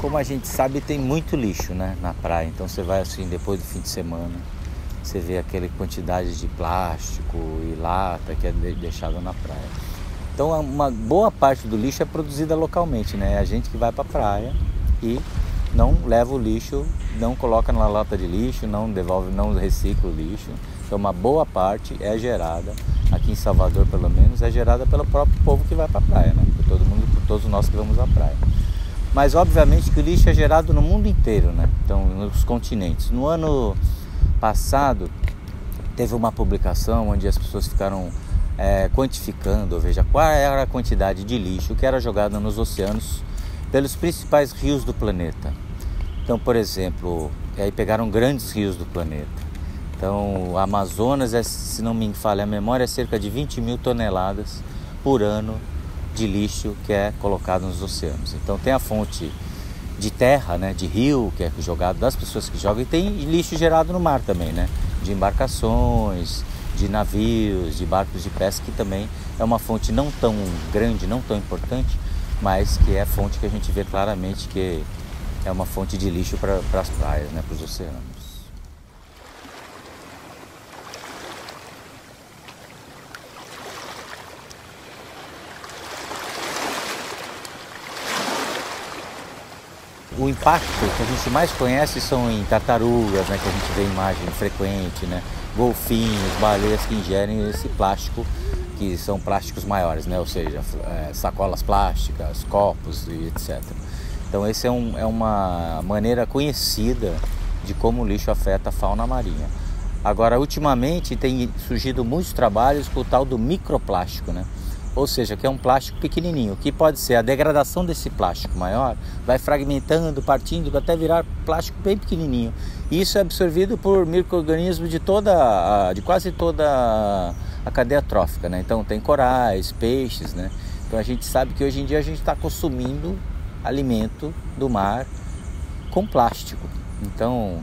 Como a gente sabe, tem muito lixo, né, na praia. Então você vai assim, depois do fim de semana, você vê aquela quantidade de plástico e lata que é deixada na praia. Então uma boa parte do lixo é produzida localmente, né? É a gente que vai para a praia e não leva o lixo, não coloca na lata de lixo, não devolve, não recicla o lixo. Então uma boa parte é gerada, aqui em Salvador pelo menos, é gerada pelo próprio povo que vai para a praia, né? Por todo mundo, por todos nós que vamos à praia. Mas obviamente que o lixo é gerado no mundo inteiro, né? Então nos continentes. No ano passado teve uma publicação onde as pessoas ficaram quantificando, ou veja, qual era a quantidade de lixo que era jogada nos oceanos pelos principais rios do planeta. Então, por exemplo, aí pegaram grandes rios do planeta. Então, o Amazonas, se não me falha a memória, é cerca de 20 mil toneladas por ano de lixo que é colocado nos oceanos. Então, tem a fonte de terra, né, de rio, que é jogado das pessoas que jogam, e tem lixo gerado no mar também, né, de embarcações, de navios, de barcos de pesca, que também é uma fonte não tão grande, não tão importante, mas que é fonte que a gente vê claramente que é uma fonte de lixo para as praias, né, para os oceanos. O impacto que a gente mais conhece são em tartarugas, né, que a gente vê imagem frequente, né, golfinhos, baleias que ingerem esse plástico, que são plásticos maiores, né, ou seja, sacolas plásticas, copos e etc. Então essa é uma maneira conhecida de como o lixo afeta a fauna marinha. Agora, ultimamente tem surgido muitos trabalhos com o tal do microplástico, né? Ou seja, que é um plástico pequenininho, que pode ser a degradação desse plástico maior, vai fragmentando, partindo, até virar plástico bem pequenininho. E isso é absorvido por micro-organismos de quase toda a cadeia trófica, né? Então tem corais, peixes, né? Então a gente sabe que hoje em dia a gente está consumindo alimento do mar com plástico. Então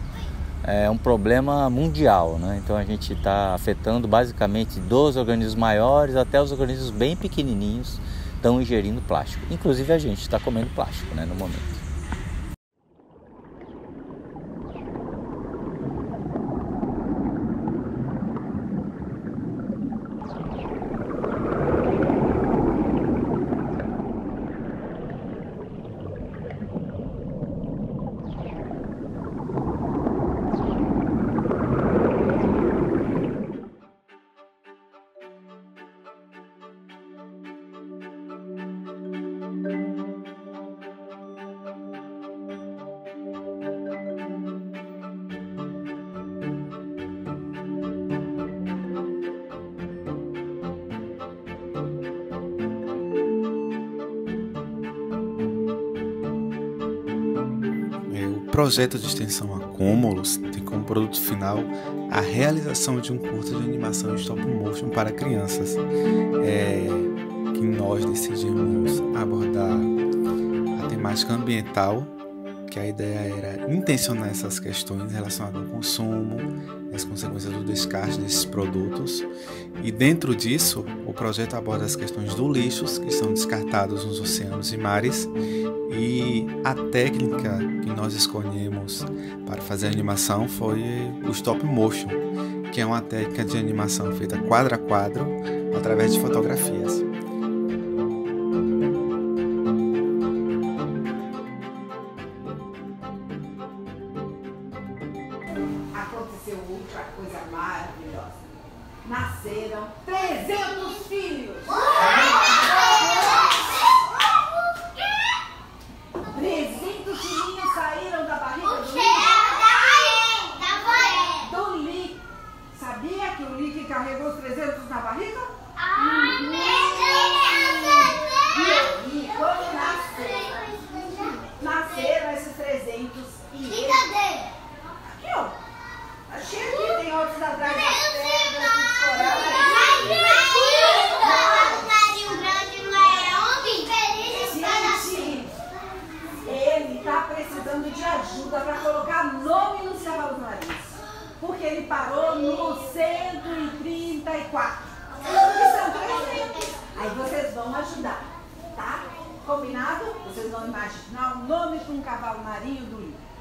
é um problema mundial, né? Então a gente está afetando basicamente dos organismos maiores até os organismos bem pequenininhos estão ingerindo plástico. Inclusive a gente está comendo plástico, né, no momento. O projeto de extensão Acúmulos tem como produto final a realização de um curta de animação stop motion para crianças, que nós decidimos abordar a temática ambiental, que a ideia era intencionar essas questões relacionadas ao consumo, as consequências do descarte desses produtos, e dentro disso o projeto aborda as questões do lixo que são descartados nos oceanos e mares, e a técnica que nós escolhemos para fazer a animação foi o stop motion, que é uma técnica de animação feita quadro a quadro através de fotografias. Aconteceu outra coisa maravilhosa. Nasceram 300 filhos! 300 filhinhos saíram da barriga do Lick. Sabia que o Lick carregou os 300 na barriga? E quando nasceram esses 300 e aqui, ó. Achei aqui, tem outros atrás das pedras, dos corais. Ele está precisando de ajuda para colocar nome no céu do nariz. Porque ele parou no 134. São 300. Aí vocês vão ajudar, tá? Combinado? Vocês vão imaginar o nome de um cavalo marinho do livro.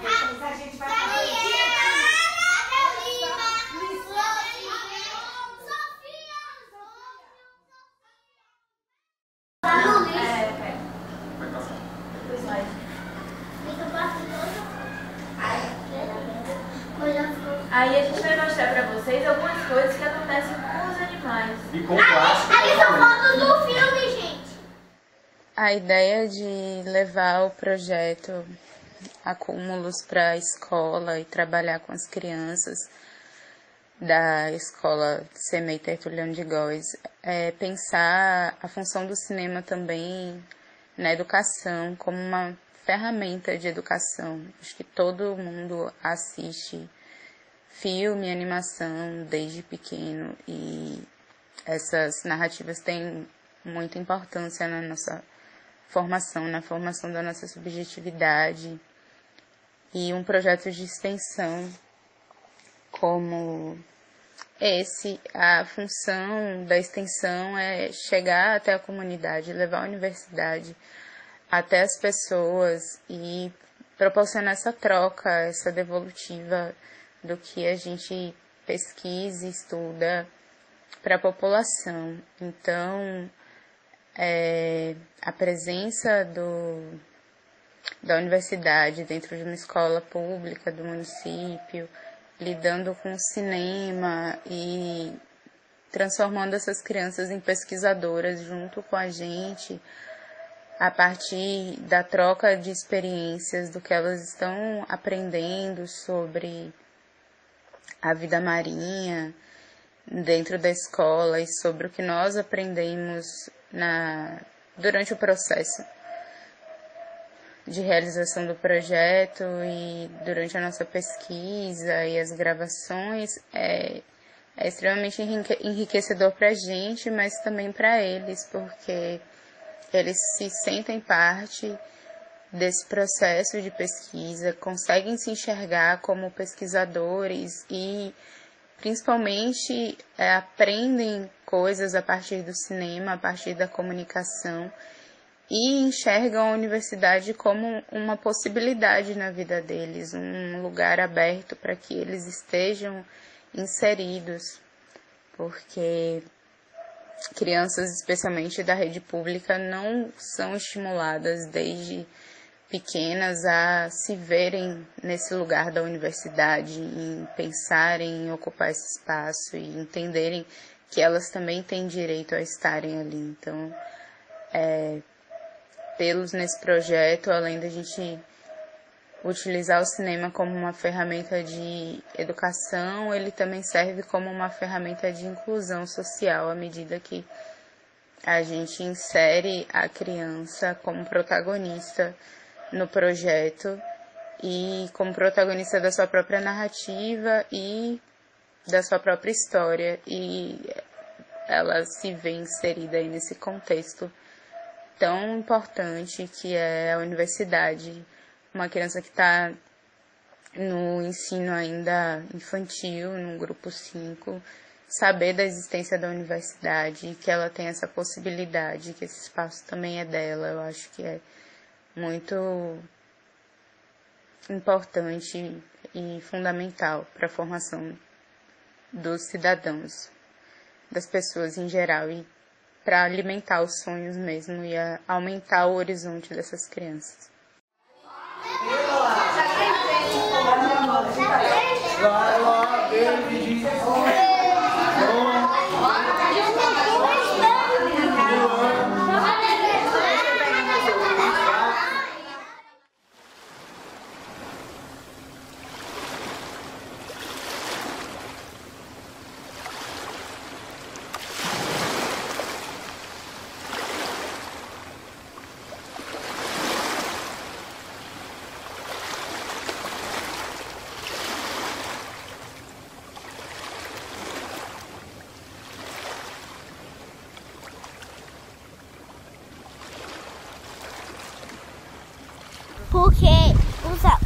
Depois a gente vai fazer Aí a gente vai mostrar pra vocês algumas coisas que acontecem com os animais. E com o plástico. Ali são fotos do filme, gente. A ideia de levar o projeto Acúmulos para a escola e trabalhar com as crianças da escola CEMEI Tertuliano de Góes é pensar a função do cinema também na educação como uma ferramenta de educação. Acho que todo mundo assiste filme, animação desde pequeno e essas narrativas têm muita importância na nossa formação, na formação da nossa subjetividade. E um projeto de extensão como esse, a função da extensão é chegar até a comunidade, levar a universidade até as pessoas e proporcionar essa troca, essa devolutiva do que a gente pesquisa e estuda para a população. Então, a presença da universidade dentro de uma escola pública do município, lidando com o cinema e transformando essas crianças em pesquisadoras junto com a gente, a partir da troca de experiências, do que elas estão aprendendo sobre a vida marinha dentro da escola e sobre o que nós aprendemos durante o processo de realização do projeto e durante a nossa pesquisa e as gravações, é extremamente enriquecedor para a gente, mas também para eles, porque eles se sentem parte desse processo de pesquisa, conseguem se enxergar como pesquisadores e principalmente aprendem coisas a partir do cinema, a partir da comunicação e enxergam a universidade como uma possibilidade na vida deles, um lugar aberto para que eles estejam inseridos, porque crianças, especialmente da rede pública, não são estimuladas desde pequenas a se verem nesse lugar da universidade, em pensarem em ocupar esse espaço e entenderem que elas também têm direito a estarem ali. Então, tê-los nesse projeto, além da gente utilizar o cinema como uma ferramenta de educação, ele também serve como uma ferramenta de inclusão social, à medida que a gente insere a criança como protagonista no projeto e como protagonista da sua própria narrativa e da sua própria história, e ela se vê inserida aí nesse contexto tão importante que é a universidade. Uma criança que está no ensino ainda infantil, no grupo 5, saber da existência da universidade, que ela tem essa possibilidade, que esse espaço também é dela, eu acho que é muito importante e fundamental para a formação dos cidadãos, das pessoas em geral, e para alimentar os sonhos mesmo e aumentar o horizonte dessas crianças.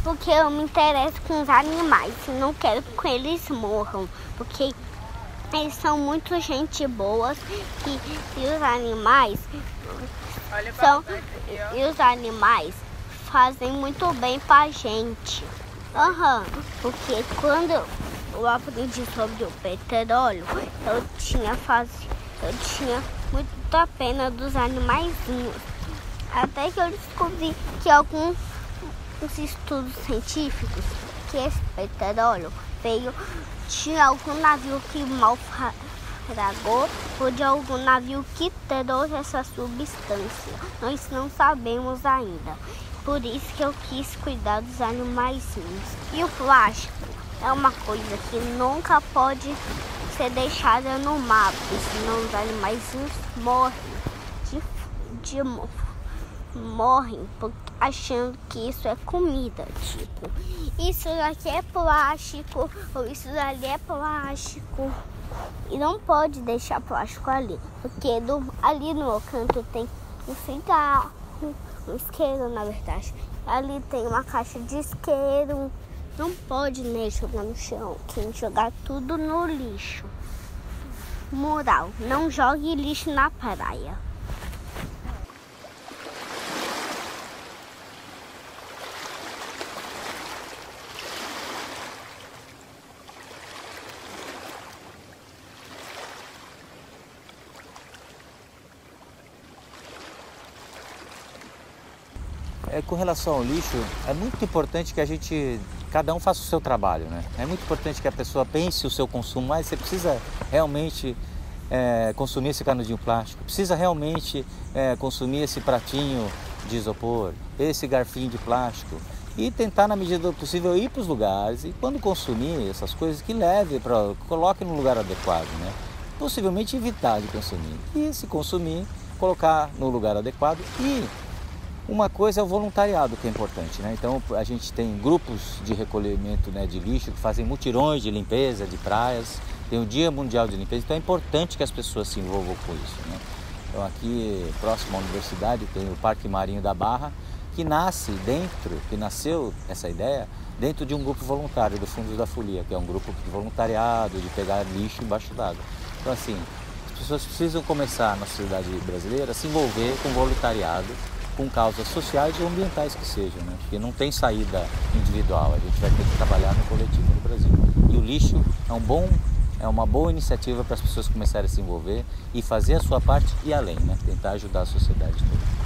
Porque eu me interesso com os animais e não quero que eles morram, porque eles são muito gente boas e os animais fazem muito bem pra gente. Porque quando eu aprendi sobre o petróleo, eu tinha muita pena dos animaizinhos. Até que eu descobri que alguns estudos científicos que esse petróleo veio de algum navio que naufragou ou de algum navio que trouxe essa substância. Nós não sabemos ainda. Por isso que eu quis cuidar dos animaizinhos. E o plástico é uma coisa que nunca pode ser deixada no mar, porque senão os animaizinhos morrem achando que isso é comida, tipo, isso daqui é plástico, ou isso ali é plástico. E não pode deixar plástico ali, porque ali no canto tem um cigarro, um isqueiro, na verdade. Ali tem uma caixa de isqueiro. Não pode nem jogar no chão, tem que jogar tudo no lixo. Moral, não jogue lixo na praia. Com relação ao lixo, é muito importante que cada um faça o seu trabalho, né? É muito importante que a pessoa pense o seu consumo, mas você precisa realmente consumir esse canudinho plástico, precisa realmente consumir esse pratinho de isopor, esse garfinho de plástico e tentar, na medida do possível, ir para os lugares e quando consumir essas coisas, que coloque no lugar adequado, né? Possivelmente evitar de consumir e se consumir, colocar no lugar adequado. E uma coisa é o voluntariado, que é importante, né? Então a gente tem grupos de recolhimento, né, de lixo que fazem mutirões de limpeza de praias, tem o Dia Mundial de Limpeza, então é importante que as pessoas se envolvam com isso, né? Então aqui próximo à universidade tem o Parque Marinho da Barra, que nasceu essa ideia dentro de um grupo voluntário do Fundos da Folia, que é um grupo de voluntariado, de pegar lixo embaixo d'água. Então assim, as pessoas precisam começar na sociedade brasileira a se envolver com voluntariado, com causas sociais e ambientais que sejam, né? Porque não tem saída individual, a gente vai ter que trabalhar no coletivo no Brasil. E o lixo é uma boa iniciativa para as pessoas começarem a se envolver e fazer a sua parte e além, né? Tentar ajudar a sociedade toda.